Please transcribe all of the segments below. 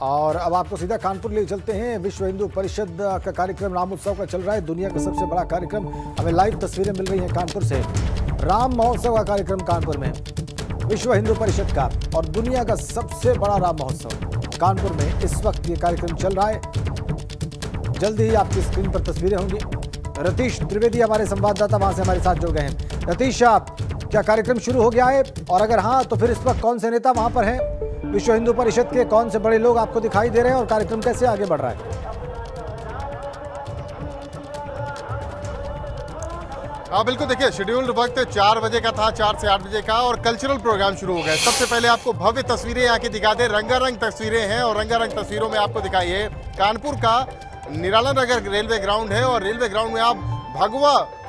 और अब आपको सीधा कानपुर ले चलते हैं। विश्व हिंदू परिषद का कार्यक्रम रामोत्सव का चल रहा है, दुनिया का सबसे बड़ा कार्यक्रम। हमें लाइव तस्वीरें मिल रही हैं कानपुर से। राम महोत्सव का कार्यक्रम कानपुर में, विश्व हिंदू परिषद का और दुनिया का सबसे बड़ा राम महोत्सव कानपुर में इस वक्त ये कार्यक्रम चल रहा है। जल्दी ही आपकी स्क्रीन पर तस्वीरें होंगी। रतीश त्रिवेदी हमारे संवाददाता वहां से हमारे साथ जुड़ गए हैं। रतीश, क्या कार्यक्रम शुरू हो गया है, और अगर हाँ तो फिर इस वक्त कौन से नेता वहां पर हैं? विश्व हिंदू परिषद के कौन से बड़े लोग आपको दिखाई दे रहे हैं और कार्यक्रम कैसे आगे बढ़ रहा है? हाँ बिल्कुल, देखिए शेड्यूल्ड वक्त 4 बजे का था, 4 से 8 बजे का, और कल्चरल प्रोग्राम शुरू हो गए। सबसे पहले आपको भव्य तस्वीरें यहाँ की दिखा दे। रंगारंग तस्वीरें हैं और रंगारंग तस्वीरों में आपको दिखाइए कानपुर का निराला नगर रेलवे ग्राउंड है, और रेलवे ग्राउंड में आप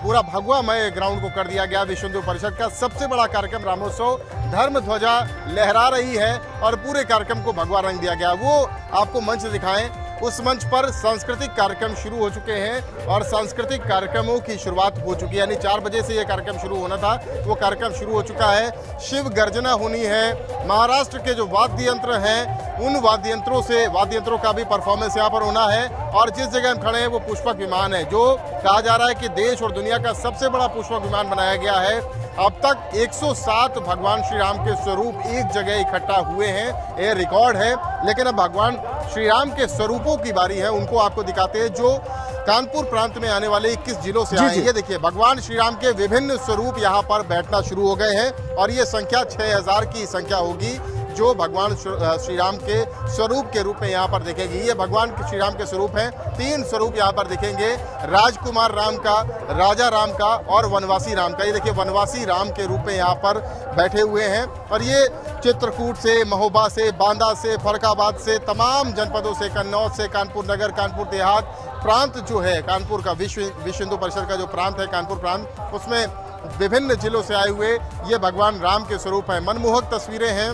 पूरा भगवामय ग्राउंड को कर दिया गया। विश्व हिंदू परिषद का सबसे बड़ा कार्यक्रम रामोत्सव, धर्म ध्वजा लहरा रही है और पूरे कार्यक्रम को भगवा रंग दिया गया। वो आपको मंच दिखाएं। उस मंच पर सांस्कृतिक कार्यक्रम शुरू हो चुके हैं और सांस्कृतिक कार्यक्रमों की शुरुआत हो चुकी है। यानी 4 बजे से ये कार्यक्रम शुरू होना था, वो कार्यक्रम शुरू हो चुका है। शिव गर्जना होनी है। महाराष्ट्र के जो वाद्य यंत्र हैं, उन वाद्य यंत्रों का भी परफॉर्मेंस यहाँ पर होना है। और जिस जगह हम खड़े हैं वो पुष्पक विमान है, जो कहा जा रहा है कि देश और दुनिया का सबसे बड़ा पुष्पक विमान बनाया गया है। अब तक 107 भगवान श्री राम के स्वरूप एक जगह इकट्ठा हुए हैं, ये रिकॉर्ड है। लेकिन अब भगवान श्री राम के स्वरूपों की बारी है, उनको आपको दिखाते हैं, जो कानपुर प्रांत में आने वाले 21 जिलों से आए हैं। ये देखिए, भगवान श्री राम के विभिन्न स्वरूप यहाँ पर बैठना शुरू हो गए हैं और ये संख्या 6000 की संख्या होगी जो भगवान श्री राम के स्वरूप के रूप में यहाँ पर दिखेगी। ये भगवान श्री राम के स्वरूप हैं। 3 स्वरूप यहाँ पर दिखेंगे, राजकुमार राम का, राजा राम का और वनवासी राम का। ये देखिए, वनवासी राम के रूप में यहाँ पर बैठे हुए हैं। और ये चित्रकूट से, महोबा से, बांदा से, फरक्काबाद से, तमाम जनपदों से, कन्नौज से, कानपुर नगर, कानपुर देहात प्रांत जो है कानपुर का, विश्व हिंदू परिषद का जो प्रांत है कानपुर प्रांत, उसमें विभिन्न जिलों से आए हुए ये भगवान राम के स्वरूप हैं। मनमोहक तस्वीरें हैं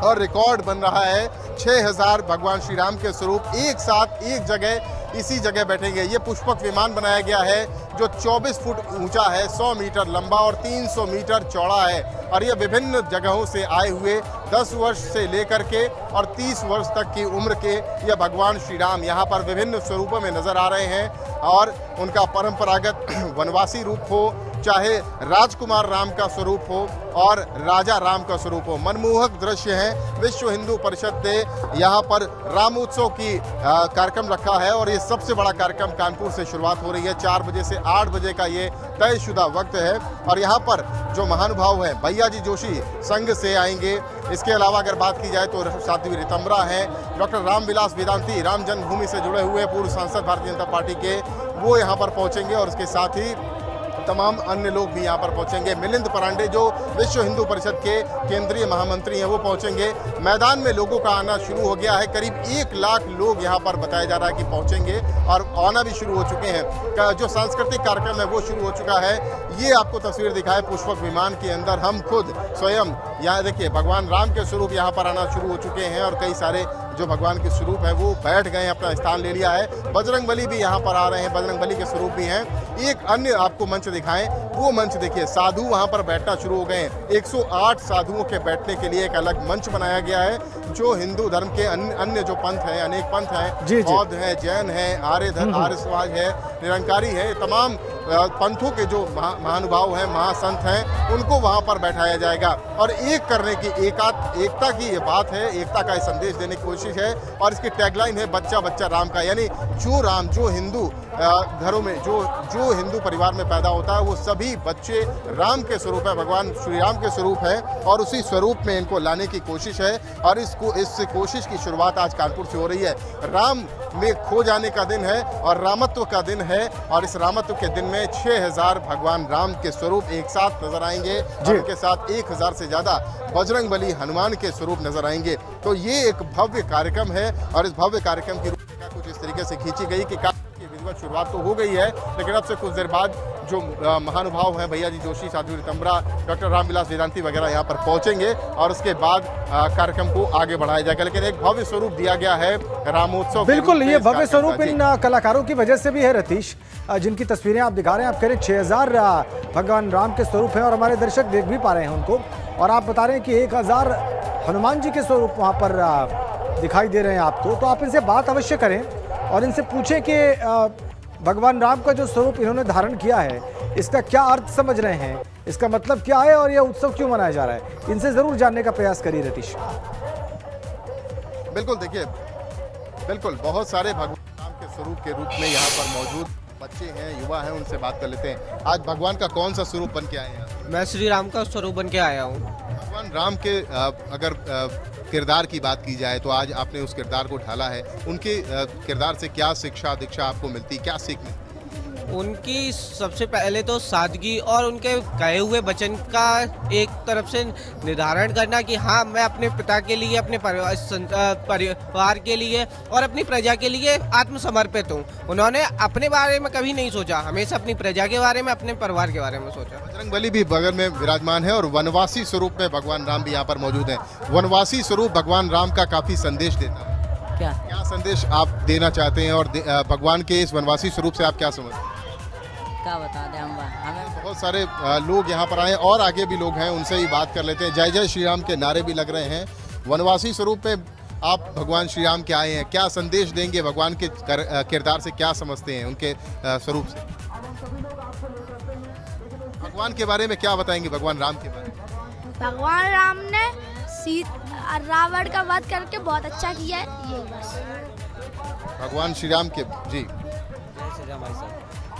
और रिकॉर्ड बन रहा है। 6000 भगवान श्री राम के स्वरूप एक साथ एक जगह, इसी जगह बैठेंगे। ये पुष्पक विमान बनाया गया है जो 24 फुट ऊंचा है, 100 मीटर लंबा और 300 मीटर चौड़ा है। और ये विभिन्न जगहों से आए हुए 10 वर्ष से लेकर के और 30 वर्ष तक की उम्र के ये भगवान श्री राम यहाँ पर विभिन्न स्वरूपों में नजर आ रहे हैं। और उनका परंपरागत वनवासी रूप हो, चाहे राजकुमार राम का स्वरूप हो और राजा राम का स्वरूप हो, मनमोहक दृश्य है। विश्व हिंदू परिषद ने यहाँ पर रामोत्सव की कार्यक्रम रखा है और ये सबसे बड़ा कार्यक्रम कानपुर से शुरुआत हो रही है। 4 बजे से 8 बजे का ये तयशुदा वक्त है। और यहाँ पर जो महानुभाव हैं, भैया जी जोशी संघ से आएंगे। इसके अलावा अगर बात की जाए तो साध्वी रितंबरा हैं, डॉक्टर रामविलास वेदांती, राम जन्मभूमि से जुड़े हुए पूर्व सांसद भारतीय जनता पार्टी के, वो यहाँ पर पहुँचेंगे। और इसके साथ ही तमाम अन्य लोग भी यहाँ पर पहुंचेंगे। मिलिंद परांडे जो विश्व हिंदू परिषद के केंद्रीय महामंत्री हैं, वो पहुंचेंगे। मैदान में लोगों का आना शुरू हो गया है। करीब 1 लाख लोग यहाँ पर बताया जा रहा है कि पहुंचेंगे और आना भी शुरू हो चुके हैं। जो सांस्कृतिक कार्यक्रम है वो शुरू हो चुका है। ये आपको तस्वीर दिखाए पुष्पक विमान के अंदर, हम खुद स्वयं यहाँ देखिए, भगवान राम के स्वरूप यहाँ पर आना शुरू हो चुके हैं और कई सारे जो भगवान के स्वरूप है वो बैठ गए, अपना स्थान ले लिया है। बजरंगबली भी यहाँ पर आ रहे हैं, बजरंगबली के स्वरूप भी हैं। एक अन्य आपको मंच दिखाएं, वो मंच देखिए, साधु वहाँ पर बैठना शुरू हो गए हैं। 108 साधुओं के बैठने के लिए एक अलग मंच बनाया गया है, जो हिंदू धर्म के अन्य जो पंथ हैं, अनेक पंथ हैं, बौद्ध है, जैन है, आर्य समाज है, निरंकारी है, तमाम पंथों के जो महानुभाव हैं, महासंत हैं, उनको वहाँ पर बैठाया जाएगा। और एक करने की एकता की ये बात है, एकता का संदेश देने की कोशिश है। और इसकी टैगलाइन है, बच्चा बच्चा राम का। यानी जो हिंदू घरों में जो हिंदू परिवार में पैदा होता है, वो सभी बच्चे राम के स्वरूप है, भगवान श्री राम के स्वरूप है और उसी स्वरूप में इनको लाने की कोशिश है। और इस कोशिश की शुरुआत आज कानपुर से हो रही है। राम में खो जाने का दिन है और रामत्व का दिन है। और इस रामत्व के दिन में 6000 भगवान राम के स्वरूप एक साथ नजर आएंगे और उनके साथ 1000 से ज्यादा बजरंगबली हनुमान के स्वरूप नजर आएंगे। तो ये एक भव्य कार्यक्रम है और इस भव्य कार्यक्रम की रूपरेखा कुछ इस तरीके से खींची गई कि विधिवत शुरुआत तो हो गई है, लेकिन अब से कुछ देर बाद जो महानुभाव हैं, भैया जी जोशी, साध्वी रितंबरा, डॉक्टर रामविलास वेदांती वगैरह यहाँ पर पहुंचेंगे और उसके बाद कार्यक्रम को आगे बढ़ाया जाएगा। लेकिन एक भव्य स्वरूप दिया गया है रामोत्सव। बिल्कुल, ये भव्य स्वरूप इन कलाकारों की वजह से भी है रतीश, जिनकी तस्वीरें आप दिखा रहे हैं। आप कह रहे 6000 भगवान राम के स्वरूप हैं और हमारे दर्शक देख भी पा रहे हैं उनको। और आप बता रहे हैं कि 1000 हनुमान जी के स्वरूप वहाँ पर दिखाई दे रहे हैं आपको, तो आप इनसे बात अवश्य करें और इनसे पूछें कि भगवान राम का जो स्वरूप इन्होंने धारण किया है, इसका क्या अर्थ समझ रहे हैं, इसका मतलब क्या है और यह उत्सव क्यों मनाया जा रहा है। इनसे जरूर जानने का प्रयास करिए रतीश। बिल्कुल, देखिए बिल्कुल बहुत सारे भगवान राम के स्वरूप के रूप में यहाँ पर मौजूद बच्चे हैं, युवा हैं, उनसे बात कर लेते हैं। आज भगवान का कौन सा स्वरूप बन के आए हैं? मैं श्री राम का स्वरूप बन के आया हूँ। भगवान राम के अगर किरदार की बात की जाए तो आज आपने उस किरदार को ढाला है। उनके किरदार से क्या शिक्षा दीक्षा आपको मिलती, क्या सीख मिलती? उनकी सबसे पहले तो सादगी और उनके कहे हुए वचन का एक तरफ से निर्धारण करना कि हाँ, मैं अपने पिता के लिए, अपने परिवार के लिए और अपनी प्रजा के लिए आत्मसमर्पित हूँ। उन्होंने अपने बारे में कभी नहीं सोचा, हमेशा अपनी प्रजा के बारे में, अपने परिवार के बारे में सोचा। बजरंगबली भी बगल में विराजमान है और वनवासी स्वरूप में भगवान राम भी यहाँ पर मौजूद हैं। वनवासी स्वरूप भगवान राम का काफी संदेश देता है। क्या संदेश आप देना चाहते हैं और भगवान के इस वनवासी स्वरूप से आप क्या समझते हैं? क्या बता दें हमें। बहुत सारे लोग यहाँ पर आए और आगे भी लोग हैं, उनसे ही बात कर लेते हैं। जय जय श्री राम के नारे भी लग रहे हैं। वनवासी स्वरूप में आप भगवान श्री राम के आए हैं, क्या संदेश देंगे? भगवान के किरदार से क्या समझते हैं, उनके स्वरूप से? भगवान के बारे में क्या बताएंगे? भगवान राम के बारे में? भगवान राम ने रावण का वध करके बहुत अच्छा किया है, यही बस। भगवान श्री राम के जी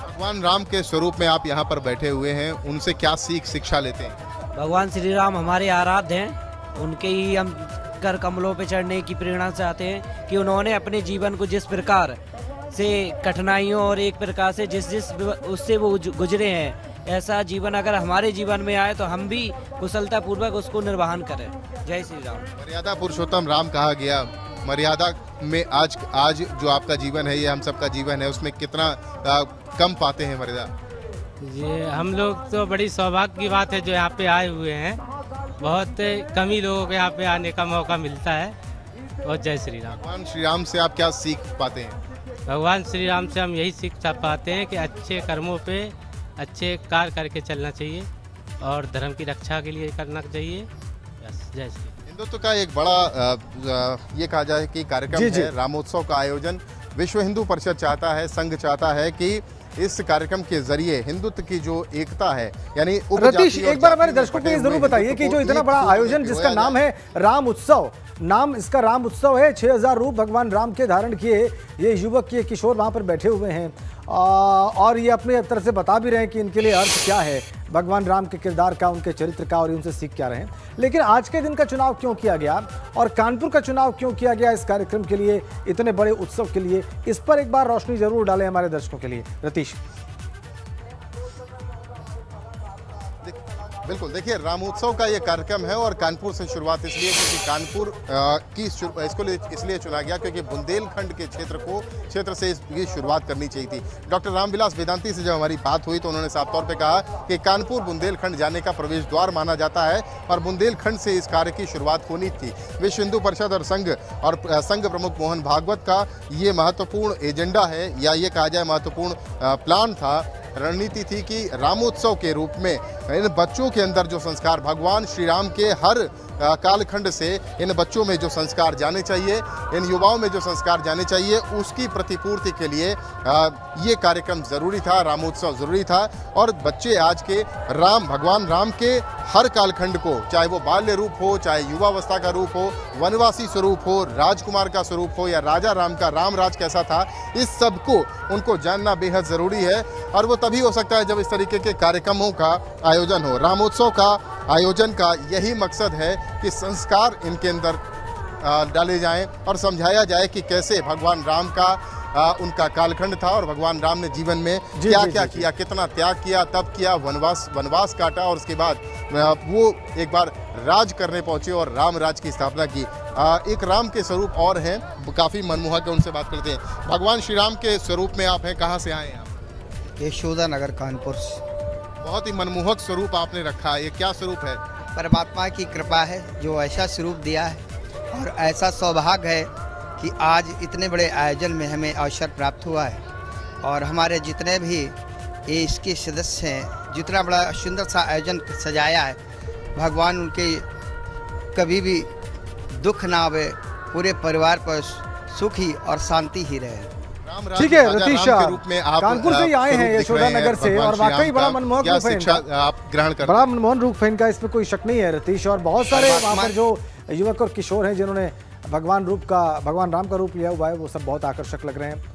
भगवान राम के स्वरूप में आप यहाँ पर बैठे हुए हैं, उनसे क्या सीख शिक्षा लेते हैं? भगवान श्री राम हमारे आराध्य हैं, उनके ही हम कर कमलों पे चढ़ने की प्रेरणा चाहते हैं कि उन्होंने अपने जीवन को जिस प्रकार से कठिनाइयों और एक प्रकार से जिस उससे वो गुजरे हैं, ऐसा जीवन अगर हमारे जीवन में आए तो हम भी कुशलता पूर्वक उसको निर्वहन करें। जय श्री राम। मर्यादा पुरुषोत्तम राम कहा गया। मर्यादा में आज जो आपका जीवन है, ये हम सबका जीवन है, उसमें कितना कम पाते हैं मर्यादा? ये हम लोग तो बड़ी सौभाग्य की बात है जो यहाँ पे आए हुए हैं। बहुत कम ही लोगों को यहाँ पे आने का मौका मिलता है। और जय श्री राम। भगवान श्री राम से आप क्या सीख पाते हैं? भगवान श्री राम से हम यही सीख पाते हैं कि अच्छे कर्मों पे अच्छे कार्य करके चलना चाहिए और धर्म की रक्षा के लिए करना चाहिए। बस, जय श्री। हिंदुत्व का एक बड़ा ये कहा जाए कि कार्यक्रम है, रामोत्सव का आयोजन विश्व हिंदू परिषद चाहता है, संघ चाहता है कि इस कार्यक्रम के जरिए हिंदुत्व की जो एकता है, यानी रतीश, एक बार हमारे दर्शकों को ये जरूर बताइए कि जो इतना बड़ा आयोजन जिसका नाम है राम उत्सव, नाम इसका राम उत्सव है, 6000 रूप भगवान राम के धारण किए ये युवक, ये किशोर वहां पर बैठे हुए हैं और ये अपने तरफ से बता भी रहे हैं कि इनके लिए अर्थ क्या है भगवान राम के किरदार का, उनके चरित्र का, और उनसे सीख क्या रहे हैं। लेकिन आज के दिन का चुनाव क्यों किया गया और कानपुर का चुनाव क्यों किया गया इस कार्यक्रम के लिए, इतने बड़े उत्सव के लिए, इस पर एक बार रोशनी जरूर डालें हमारे दर्शकों के लिए। रतीश। बिल्कुल, देखिए रामोत्सव का ये कार्यक्रम है और कानपुर से शुरुआत इसलिए क्योंकि कानपुर इसको इसलिए चुना गया क्योंकि बुंदेलखंड के क्षेत्र से इसकी शुरुआत करनी चाहिए थी। डॉक्टर रामविलास वेदांती से जब हमारी बात हुई तो उन्होंने साफ तौर पे कहा कि कानपुर बुंदेलखंड जाने का प्रवेश द्वार माना जाता है और बुंदेलखंड से इस कार्य की शुरुआत होनी थी। विश्व हिंदू परिषद और संघ प्रमुख मोहन भागवत का ये महत्वपूर्ण एजेंडा है, या ये कहा जाए महत्वपूर्ण प्लान था, रणनीति थी कि रामोत्सव के रूप में इन बच्चों के अंदर जो संस्कार, भगवान श्री राम के हर कालखंड से इन बच्चों में जो संस्कार जाने चाहिए, इन युवाओं में जो संस्कार जाने चाहिए, उसकी प्रतिपूर्ति के लिए ये कार्यक्रम ज़रूरी था, रामोत्सव ज़रूरी था। और बच्चे आज के भगवान राम के हर कालखंड को, चाहे वो बाल्य रूप हो, चाहे युवावस्था का रूप हो, वनवासी स्वरूप हो, राजकुमार का स्वरूप हो, या राजा राम का राम राज कैसा था, इस सब को उनको जानना बेहद ज़रूरी है। और वो तभी हो सकता है जब इस तरीके के कार्यक्रमों का आयोजन हो। रामोत्सव का आयोजन का यही मकसद है कि संस्कार इनके अंदर डाले जाएं और समझाया जाए कि कैसे भगवान राम का उनका कालखंड था और भगवान राम ने जीवन में क्या क्या किया, कितना त्याग किया, तब किया, वनवास काटा और उसके बाद वो एक बार राज करने पहुंचे और राम राज की स्थापना की। एक राम के स्वरूप और हैं, काफ़ी मनमोहक है, उनसे बात करते हैं। भगवान श्री राम के स्वरूप में आप हैं, कहाँ से आए हैं आप? यशोदा नगर, कानपुर से। बहुत ही मनमोहक स्वरूप आपने रखा है, ये क्या स्वरूप है? परमात्मा की कृपा है जो ऐसा स्वरूप दिया है और ऐसा सौभाग्य है कि आज इतने बड़े आयोजन में हमें अवसर प्राप्त हुआ है। और हमारे जितने भी ये इसके सदस्य हैं, जितना बड़ा सुंदर सा आयोजन सजाया है, भगवान उनके कभी भी दुख ना आवे, पूरे परिवार पर सुखी और शांति ही रहे। ठीक है, राजा रतीश राम के रूप में आप कानपुर से ही आए हैं स्वरूप दिख यशोदा रहे हैं नगर से, भगवान और श्री राम वाकई बड़ा का। मनमोहक क्या रूप है शिक्षा इनका। आप ग्रहण करते बड़ा मनमोहन रूप है इनका, इसमें कोई शक नहीं है रतीश। और बहुत सारे वहाँ पर जो युवक और किशोर हैं जिन्होंने भगवान राम का रूप लिया हुआ है, वो सब बहुत आकर्षक लग रहे हैं।